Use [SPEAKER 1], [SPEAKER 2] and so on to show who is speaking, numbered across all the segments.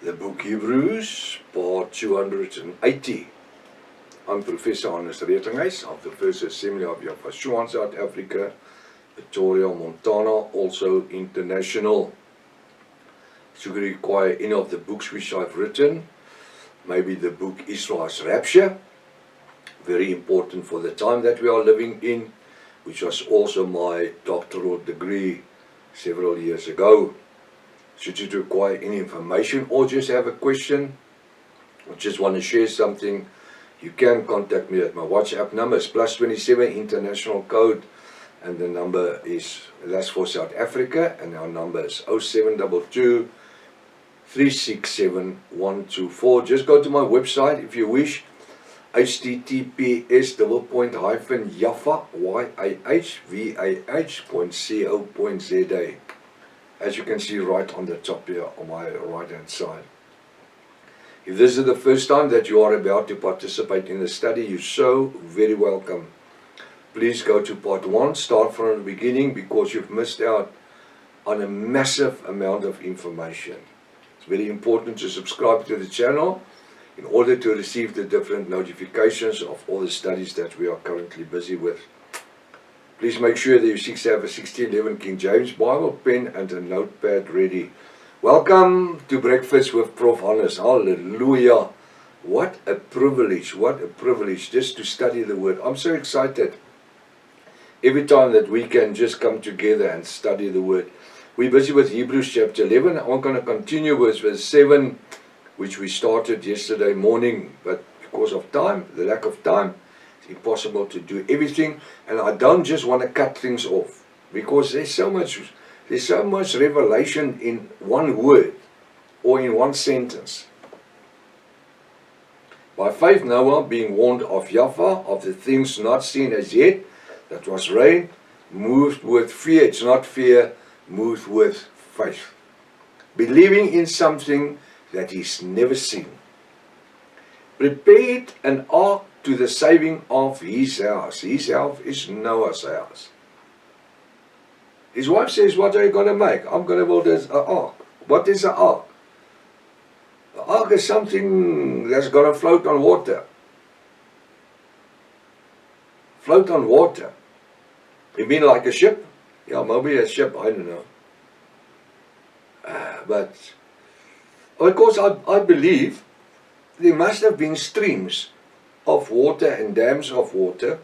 [SPEAKER 1] The book Hebrews, part 280. I'm Professor Hannes Retinghuis of the First Assembly of Yahweh, South Africa, Pretoria, Montana, also international. Should you require any of the books which I've written, maybe the book Israel's Rapture, very important for the time that we are living in, which was also my doctoral degree several years ago. Should you require any information or just have a question or just want to share something, you can contact me at my WhatsApp number. It's +27 international code, and the number is, that's for South Africa, and our number is 0722 367 124. Just go to my website if you wish, https://yahvah.co.za, as you can see right on the top here on my right hand side. If this is the first time that you are about to participate in the study, you're so very welcome. Please go to part 1, start from the beginning, because you've missed out on a massive amount of information. It's very important to subscribe to the channel in order to receive the different notifications of all the studies that we are currently busy with. Please make sure that you have a 1611 King James Bible, pen and a notepad ready. Welcome to Breakfast with Prof. Hannes. Hallelujah. What a privilege just to study the Word. I'm so excited every time that we can just come together and study the Word. We're busy with Hebrews chapter 11. I'm going to continue with verse 7, which we started yesterday morning, but because of time, the lack of time, it's impossible to do everything. And I don't just want to cut things off, because there's so much revelation in one word or in one sentence. By faith Noah, being warned of Yahweh, of the things not seen as yet, that was rain, moved with fear. It's not fear, moved with faith, believing in something that he's never seen. Prepared an ark to the saving of his house. His house is Noah's house. His wife says, "What are you going to make?" "I'm going to build an ark." What is an ark? The ark is something that's going to float on water. Float on water. You mean like a ship? Yeah, maybe a ship, I don't know. But of course, I believe there must have been streams of water and dams of water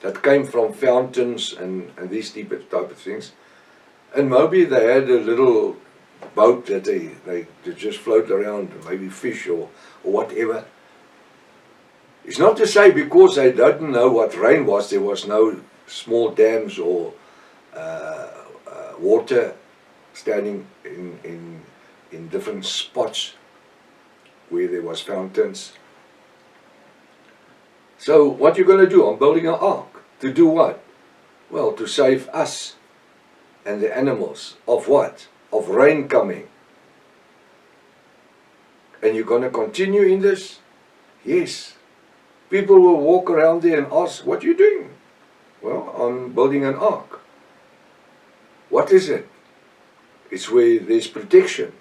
[SPEAKER 1] that came from fountains and these type of things. And maybe they had a little boat that they just float around, maybe fish or whatever. It's not to say because they didn't know what rain was, there was no small dams or water standing in different spots where there was fountains. So what you're going to do? I'm building an ark. To do what? Well, to save us and the animals. Of what? Of rain coming. And you're going to continue in this? Yes. People will walk around there and ask, "What are you doing?" "Well, I'm building an ark." What is it? It's where there's protection.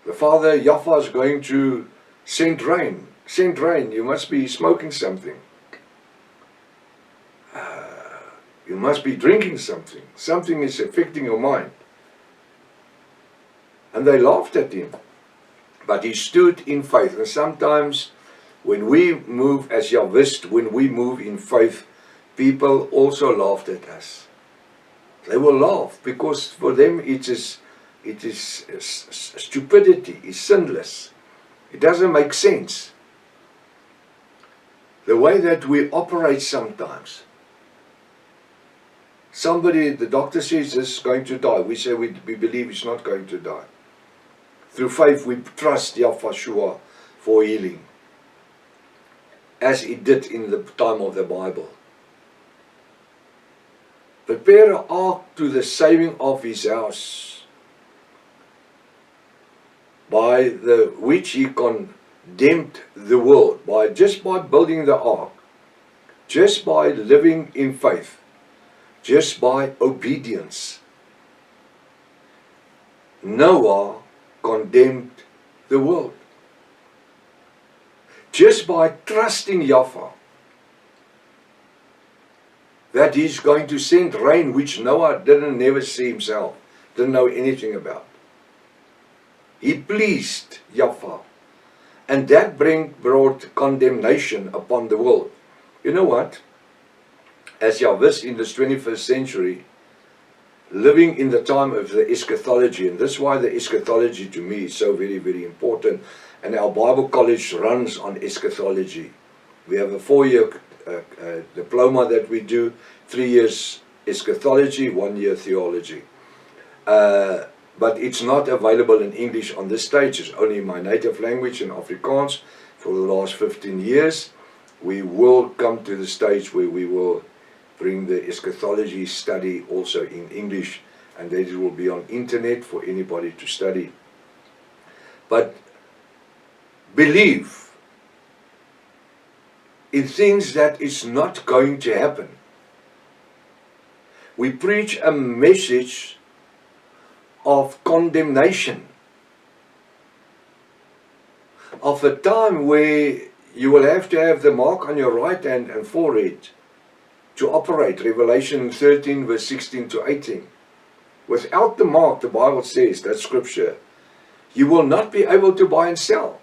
[SPEAKER 1] The Father, Yahweh, is going to send rain. Send rain. You must be smoking something. You must be drinking something. Something is affecting your mind. And they laughed at him. But he stood in faith. And sometimes when we move as Yahwist, when we move in faith, people also laughed at us. They will laugh because for them it is stupidity, it's sinless. It doesn't make sense. The way that we operate sometimes. Somebody, the doctor says this is going to die. We say we believe it's not going to die. Through faith we trust Yahweh for healing, as it did in the time of the Bible. Prepare an ark to the saving of his house, by the which he condemned the world, just by building the ark, just by living in faith, just by obedience. Noah condemned the world. Just by trusting Yahweh, that He's going to send rain, which Noah didn't never see himself, didn't know anything about. He pleased Yahweh, and that brought condemnation upon the world. You know what? As Yahwist in this 21st century, living in the time of the eschatology, and that's why the eschatology to me is so very, very important. And our Bible college runs on eschatology. We have a 4-year diploma that we do, 3 years eschatology, 1 year theology. But it's not available in English on this stage. It's only my native language in Afrikaans for the last 15 years. We will come to the stage where we will bring the eschatology study also in English, and that it will be on internet for anybody to study. But believe in things that is not going to happen. We preach a message of condemnation, of a time where you will have to have the mark on your right hand and forehead to operate. Revelation 13 verse 16 to 18. Without the mark, the Bible says, that scripture, you will not be able to buy and sell.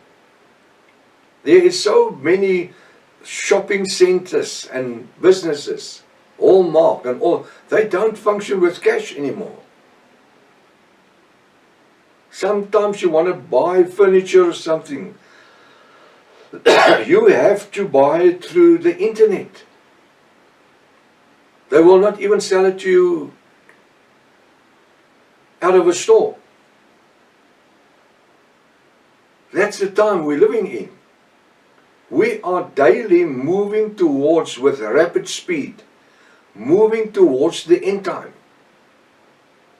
[SPEAKER 1] There is so many shopping centers and businesses, all marked and all, they don't function with cash anymore. Sometimes you want to buy furniture or something, you have to buy it through the internet. They will not even sell it to you out of a store. That's the time we're living in. We are daily moving towards, with rapid speed, moving towards the end time.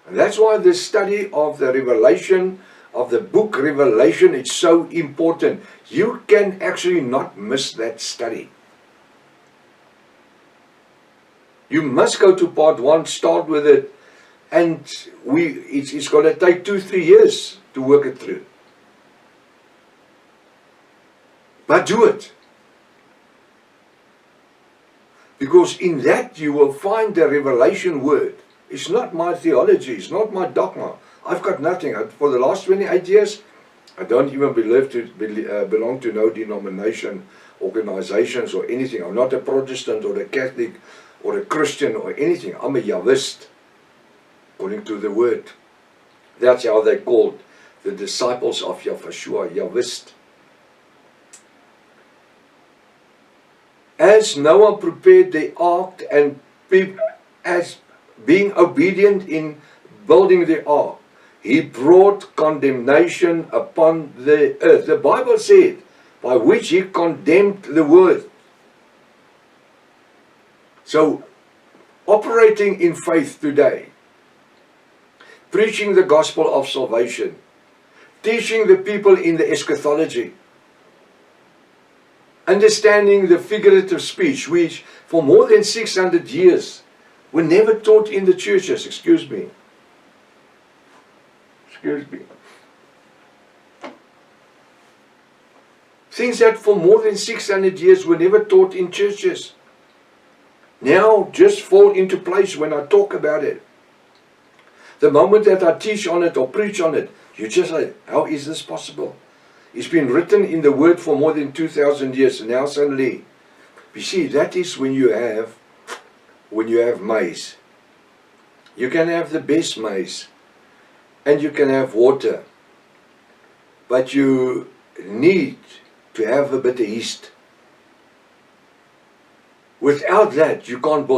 [SPEAKER 1] And that's why the study of the Revelation, of the book Revelation, is so important. You can actually not miss that study. You must go to part 1, start with it, and it's going to take 2-3 years to work it through. But do it. Because in that you will find the revelation word. It's not my theology, it's not my dogma. I've got nothing. For the last 28 years, I don't even belong to no denomination, organizations or anything. I'm not a Protestant or a Catholic or a Christian or anything. I'm a Yahwist, according to the word. That's how they called the disciples of Yahshua, Yahwist. As Noah prepared the ark and as being obedient in building the ark, he brought condemnation upon the earth. The Bible said, by which he condemned the world. So, operating in faith today, preaching the gospel of salvation, teaching the people in the eschatology, understanding the figurative speech, which for more than 600 years were never taught in the churches. Excuse me. Things that for more than 600 years were never taught in churches now just fall into place when I talk about it. The moment that I teach on it or preach on it, you just say, how is this possible? It's been written in the word for more than 2,000 years, and now suddenly, you see, that is when you have maize. You can have the best maize, and you can have water, but you need to have a bit of yeast. Without that, you can't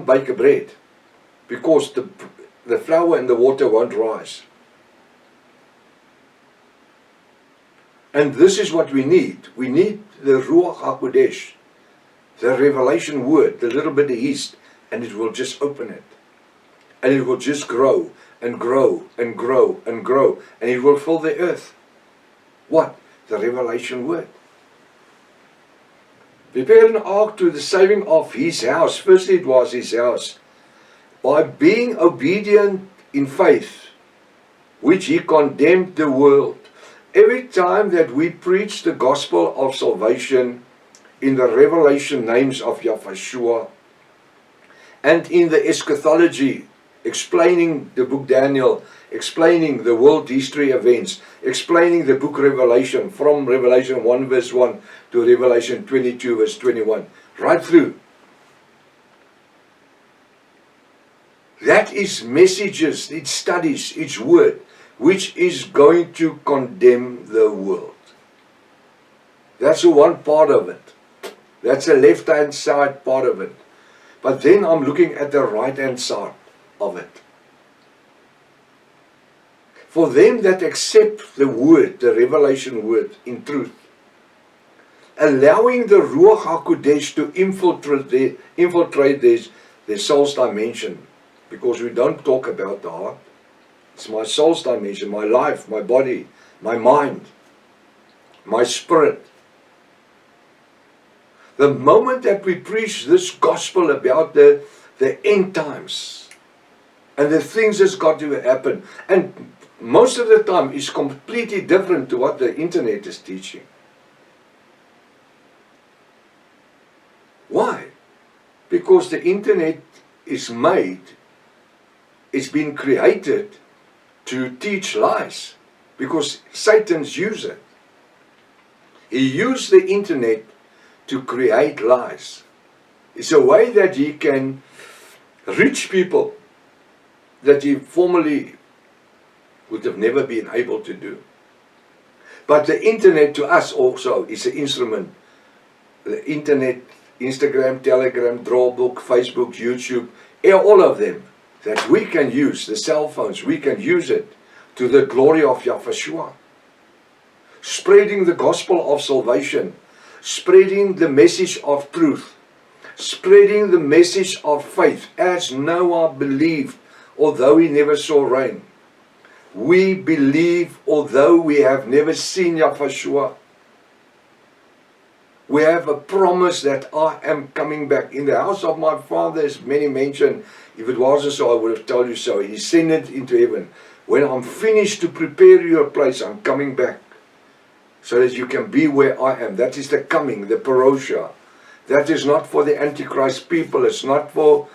[SPEAKER 1] bake a bread, because the flour and the water won't rise. And this is what we need. We need the Ruach HaKodesh, the revelation word, the little bit of yeast, and it will just open it. And it will just grow and grow and grow and grow, and it will fill the earth. What? The revelation word. Prepare an ark to the saving of his house. Firstly, it was his house. By being obedient in faith, which he condemned the world. Every time that we preach the gospel of salvation in the revelation names of Yahushua and in the eschatology, explaining the book Daniel, explaining the world history events, explaining the book Revelation from Revelation 1 verse 1 to Revelation 22 verse 21, right through. That is messages, it's studies, it's word, which is going to condemn the world. That's one part of it. That's the left-hand side part of it. But then I'm looking at the right-hand side of it. For them that accept the word, the revelation word, in truth, allowing the Ruach HaKodesh to infiltrate their soul's dimension, because we don't talk about the heart. It's my soul's dimension, my life, my body, my mind, my spirit. The moment that we preach this gospel about the end times and the things that's got to happen, and most of the time is completely different to what the internet is teaching. Why? Because the internet is made, it's been created to teach lies, because Satan's used it. He used the internet to create lies. It's a way that he can reach people that he formerly would have never been able to do. But the internet to us also is an instrument. The internet, Instagram, Telegram, Drawbook, Facebook, YouTube, all of them that we can use, the cell phones, we can use it to the glory of Yahushua. Spreading the gospel of salvation, spreading the message of truth, spreading the message of faith, as Noah believed, although he never saw rain. We believe, although we have never seen Yahushua. We have a promise that I am coming back. In the house of my father, as many mentioned, if it wasn't so, I would have told you so. He ascended into heaven. When I'm finished to prepare you a place, I'm coming back, so that you can be where I am. That is the coming, the parousia. That is not for the Antichrist people. It's not for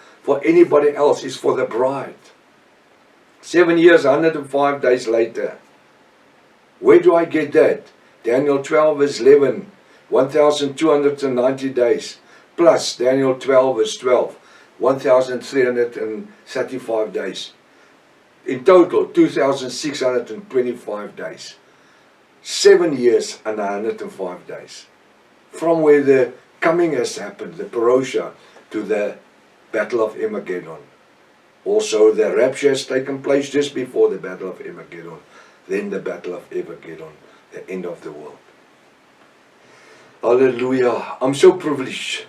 [SPEAKER 1] anybody else. It's for the bride. 7 years, 105 days later. Where do I get that? Daniel 12 verse 11. 1,290 days. Plus Daniel 12 verse 12. 1,335 days. In total, 2,625 days. 7 years and 105 days. From where the coming has happened, the parousia, to the battle of Armageddon. Also, the rapture has taken place just before the battle of Armageddon. Then the battle of Armageddon, the end of the world. Hallelujah. I'm so privileged.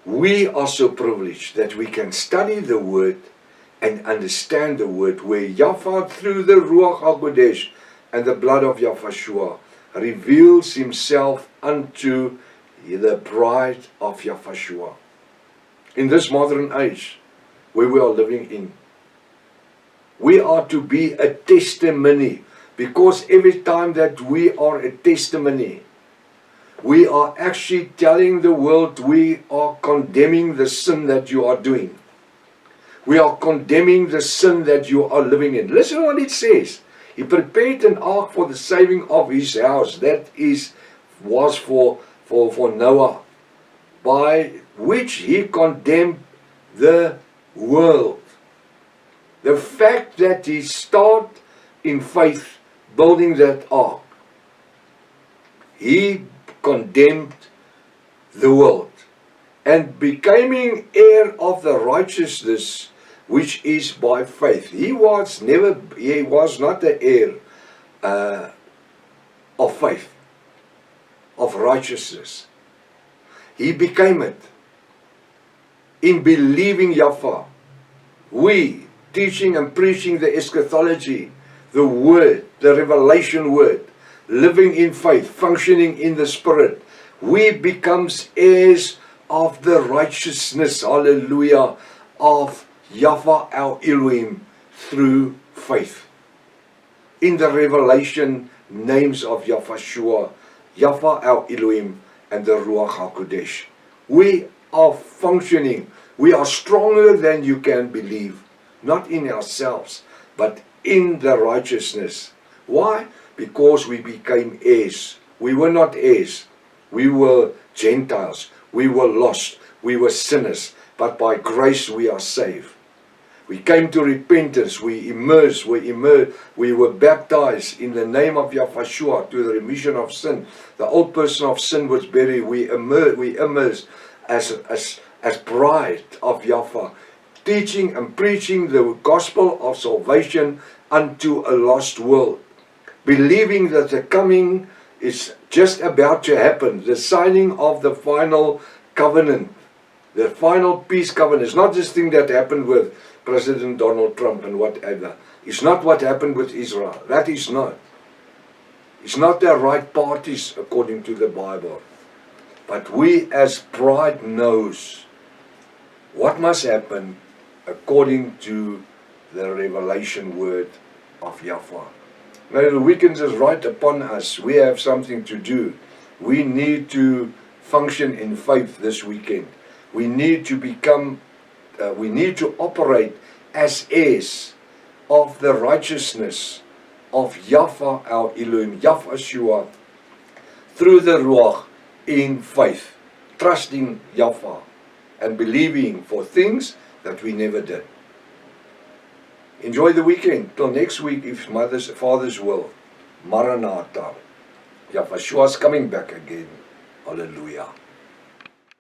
[SPEAKER 1] We are so privileged that we can study the word and understand the word, where Yahweh, through the Ruach HaKodesh and the blood of Yahushua, reveals himself unto the bride of Yahushua. In this modern age where we are living in, we are to be a testimony, because every time that we are a testimony, we are actually telling the world, we are condemning the sin that you are doing. We are condemning the sin that you are living in. Listen what it says. He prepared an ark for the saving of his house. That was for Noah, by which he condemned the world. The fact that he started in faith building that ark, he condemned the world, and becoming heir of the righteousness which is by faith. He was not the heir of faith, of righteousness. He became it in believing Yahweh. We, teaching and preaching the eschatology, the word, the revelation word, living in faith, functioning in the Spirit, we becomes heirs of the righteousness, hallelujah, of Yahweh our Elohim through faith. in the revelation names of Yahweh, Yahweh our Elohim, and the Ruach HaKodesh. We are functioning. We are stronger than you can believe. Not in ourselves, but in the righteousness. Why? Because we became heirs. We were not heirs. We were Gentiles. We were lost. We were sinners. But by grace we are saved. We came to repentance. We were baptized in the name of Yahweh to the remission of sin. The old person of sin was buried. We immersed as bride of Yahweh, teaching and preaching the gospel of salvation unto a lost world, believing that the coming is just about to happen, the signing of the final covenant, the final peace covenant. It's not this thing that happened with President Donald Trump and whatever. It's not what happened with Israel. That is not. It's not the right parties according to the Bible. But we as bride knows what must happen according to the revelation word of Yahweh. Now the weekend is right upon us. We have something to do. We need to function in faith this weekend. We need to operate as heirs of the righteousness of Yahweh our Elohim, Yahweh, through the Ruach in faith, trusting Yahweh and believing for things that we never did. Enjoy the weekend. Till next week, if Father's will. Maranatha. Yahweh is coming back again. Hallelujah.